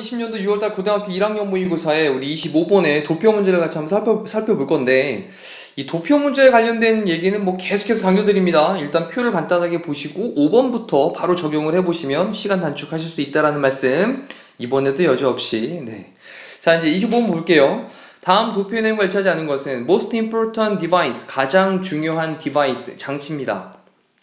2020년도 6월달 고등학교 1학년 모의고사에 우리 25번의 도표 문제를 같이 한번 살펴볼 건데, 이 도표 문제에 관련된 얘기는 뭐 계속해서 강조드립니다. 일단 표를 간단하게 보시고 5번부터 바로 적용을 해보시면 시간 단축하실 수 있다라는 말씀, 이번에도 여지없이. 네. 자, 이제 25번 볼게요. 다음 도표 내용과 일치하지 않은 것은 most important device, 가장 중요한 디바이스, 장치입니다.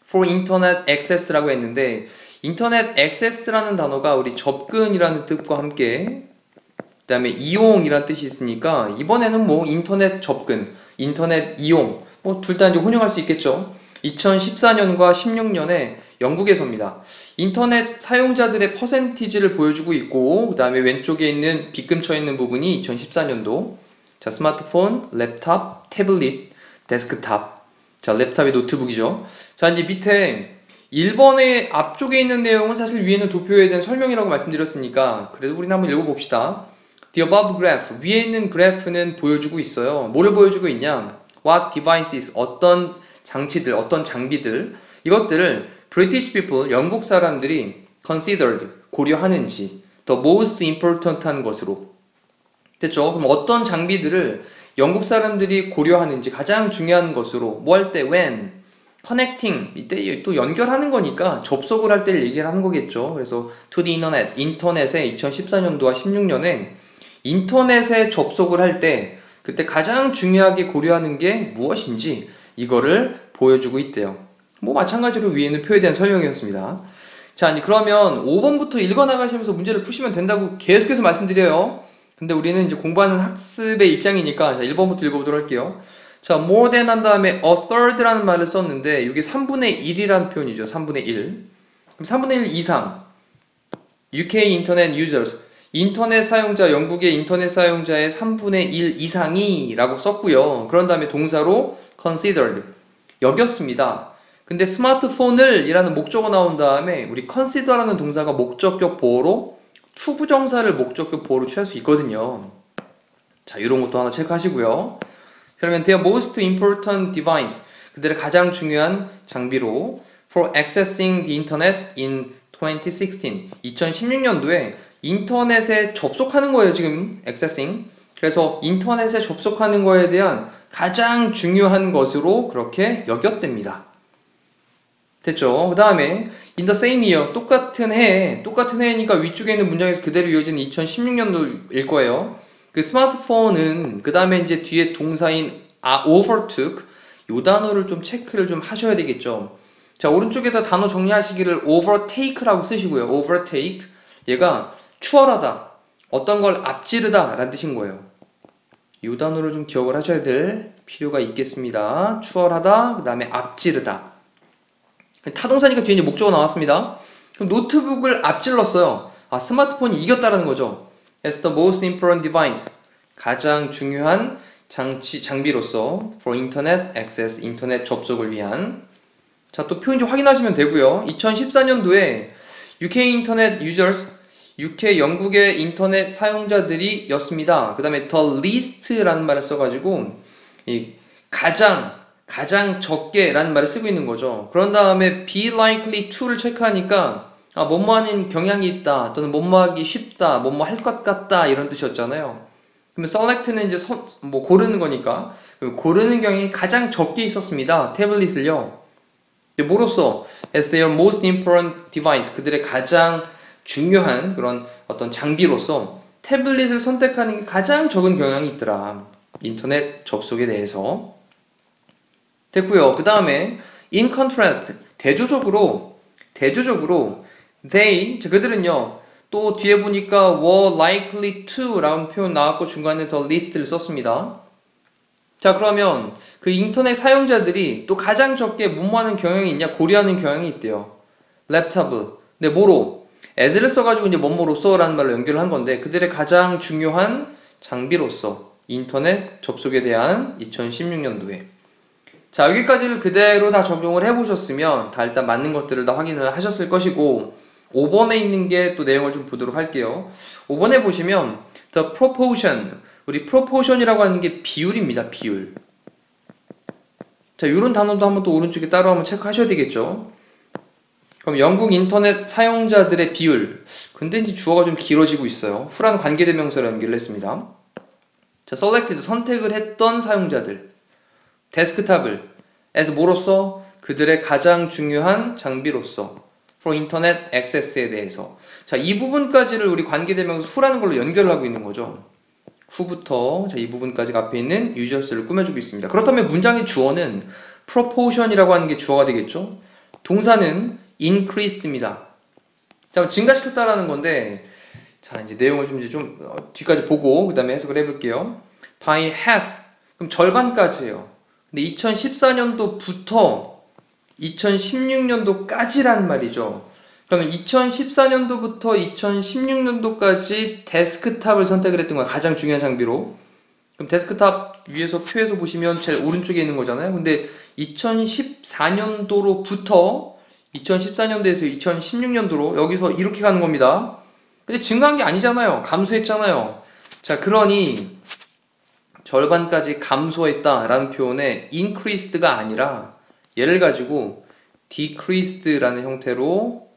for internet access라고 했는데, 인터넷 액세스라는 단어가 우리 접근이라는 뜻과 함께 그 다음에 이용이라는 뜻이 있으니까 이번에는 뭐 인터넷 접근, 인터넷 이용 뭐 둘 다 이제 혼용할 수 있겠죠. 2014년과 16년에 영국에서입니다. 인터넷 사용자들의 퍼센티지를 보여주고 있고 그 다음에 왼쪽에 있는 빗금 쳐 있는 부분이 2014년도. 자, 스마트폰, 랩탑, 태블릿, 데스크탑. 자, 랩탑이 노트북이죠. 자, 이제 밑에 1번의 앞쪽에 있는 내용은 사실 위에는 도표에 대한 설명이라고 말씀드렸으니까 그래도 우리는 한번 읽어봅시다. The above graph, 위에 있는 그래프는 보여주고 있어요. 뭐를 보여주고 있냐? What devices, 어떤 장치들, 어떤 장비들, 이것들을 British people, 영국 사람들이 considered, 고려하는지 the most important 한 것으로. 됐죠? 그럼 어떤 장비들을 영국 사람들이 고려하는지 가장 중요한 것으로 뭐 할 때 when 커넥팅, 이때 또 연결하는 거니까 접속을 할 때 얘기를 하는 거겠죠. 그래서 to the internet, 인터넷에 2014년도와 16년에 인터넷에 접속을 할 때 그때 가장 중요하게 고려하는 게 무엇인지 이거를 보여주고 있대요. 뭐 마찬가지로 위에는 표에 대한 설명이었습니다. 자, 그러면 5번부터 읽어나가시면서 문제를 푸시면 된다고 계속해서 말씀드려요. 근데 우리는 이제 공부하는 학습의 입장이니까 자, 1번부터 읽어보도록 할게요. 자, more than 한 다음에 a third라는 말을 썼는데 이게 3분의 1이라는 표현이죠. 3분의 1. 그럼 3분의 1 이상. UK 인터넷 users. 인터넷 사용자, 영국의 인터넷 사용자의 3분의 1 이상이 라고 썼고요. 그런 다음에 동사로 considered. 여겼습니다. 근데 스마트폰을 이라는 목적어 나온 다음에 우리 consider라는 동사가 목적격 보어로 투부정사를 목적격 보어로 취할 수 있거든요. 자, 이런 것도 하나 체크하시고요. 그러면 their most important device, 그들의 가장 중요한 장비로 for accessing the internet in 2016, 2016년도에 인터넷에 접속하는 거예요. 지금 accessing. 그래서 인터넷에 접속하는 거에 대한 가장 중요한 것으로 그렇게 여겼답니다. 됐죠? 그 다음에 in the same year, 똑같은 해니까 위쪽에 있는 문장에서 그대로 이어지는 2016년도일 거예요. 그 스마트폰은 그 다음에 이제 뒤에 동사인 overtook 요 단어를 좀 체크를 좀 하셔야 되겠죠. 자, 오른쪽에다 단어 정리하시기를 overtake라고 쓰시고요. overtake 얘가 추월하다, 어떤 걸 앞지르다 라는 뜻인 거예요. 요 단어를 좀 기억을 하셔야 될 필요가 있겠습니다. 추월하다, 그 다음에 앞지르다. 타동사니까 뒤에 이제 목적어 나왔습니다. 그럼 노트북을 앞질렀어요. 아, 스마트폰이 이겼다라는 거죠. As the most important device, 가장 중요한 장비로서 for internet access, 인터넷 접속을 위한. 자, 또 표현 좀 확인하시면 되고요. 2014년도에 UK 인터넷 users, UK 영국의 인터넷 사용자들이 였습니다. 그 다음에 the least라는 말을 써가지고 이 가장 적게 라는 말을 쓰고 있는 거죠. 그런 다음에 be likely to를 체크하니까 아, 뭐뭐하는 경향이 있다, 또는 뭐뭐하기 쉽다, 뭐뭐 할 것 같다 이런 뜻이었잖아요. 그러면 select는 이제 뭐 고르는 거니까 고르는 경향이 가장 적게 있었습니다. 태블릿을요. 근데 뭐로써 as their most important device, 그들의 가장 중요한 그런 어떤 장비로서 태블릿을 선택하는 게 가장 적은 경향이 있더라. 인터넷 접속에 대해서. 됐고요. 그 다음에 in contrast, 대조적으로 그들은요 또 뒤에 보니까 were likely to 라는 표현 나왔고 중간에 the least를 썼습니다. 자, 그러면 그 인터넷 사용자들이 또 가장 적게 뭐뭐하는 경향이 있냐, 고려하는 경향이 있대요. 랩탑을. 근데 뭐로? as를 써가지고 이제 뭐뭐로써 라는 말로 연결을 한 건데 그들의 가장 중요한 장비로서 인터넷 접속에 대한 2016년도에. 자, 여기까지를 그대로 다 적용을 해보셨으면 다 일단 맞는 것들을 다 확인을 하셨을 것이고 5번에 있는 게 또 내용을 좀 보도록 할게요. 5번에 보시면 the proportion, 우리 proportion이라고 하는 게 비율입니다. 비율. 자, 이런 단어도 한번 또 오른쪽에 따로 한번 체크하셔야 되겠죠. 그럼 영국 인터넷 사용자들의 비율. 근데 이제 주어가 좀 길어지고 있어요. who라는 관계대명사로 연결을 했습니다. 자, selected 선택을 했던 사용자들. 데스크탑을 as 뭐로써? 그들의 가장 중요한 장비로서 for internet access에 대해서. 자, 이 부분까지를 우리 관계대명사 who라는 걸로 연결을 하고 있는 거죠. who부터 자, 이 부분까지 앞에 있는 users를 꾸며주고 있습니다. 그렇다면 문장의 주어는 proportion이라고 하는 게 주어가 되겠죠. 동사는 increased입니다. 자, 증가시켰다라는 건데, 자, 이제 내용을 좀 뒤까지 보고 그 다음에 해석을 해볼게요. by half, 그럼 절반까지예요. 근데 2014년도부터 2016년도까지란 말이죠. 그러면 2014년도부터 2016년도까지 데스크탑을 선택을 했던 거야. 가장 중요한 장비로. 그럼 데스크탑 위에서 표에서 보시면 제일 오른쪽에 있는 거잖아요. 근데 2014년도로부터 2014년도에서 2016년도로 여기서 이렇게 가는 겁니다. 근데 증가한 게 아니잖아요. 감소했잖아요. 자, 그러니 절반까지 감소했다라는 표현에 increased가 아니라 얘를 가지고 decreased라는 형태로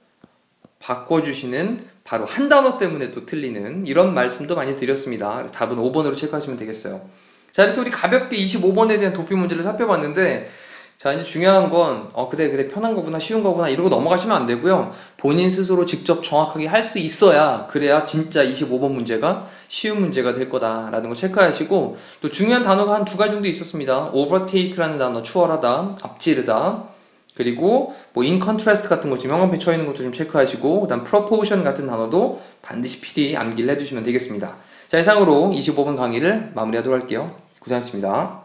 바꿔주시는 바로 한 단어 때문에 또 틀리는 이런 말씀도 많이 드렸습니다. 답은 5번으로 체크하시면 되겠어요. 자, 이렇게 우리 가볍게 25번에 대한 도표 문제를 살펴봤는데, 자, 이제 중요한 건 그래 편한 거구나, 쉬운 거구나 이러고 넘어가시면 안 되고요. 본인 스스로 직접 정확하게 할 수 있어야, 그래야 진짜 25번 문제가 쉬운 문제가 될 거다라는 거 체크하시고, 또 중요한 단어가 한 두 가지 정도 있었습니다. overtake라는 단어, 추월하다, 앞지르다, 그리고 뭐 in contrast 같은 거 지금 형광펜 쳐 있는 것도 좀 체크하시고, 그다음 proportion 같은 단어도 반드시 필히 암기를 해두시면 되겠습니다. 자, 이상으로 25번 강의를 마무리하도록 할게요. 고생하셨습니다.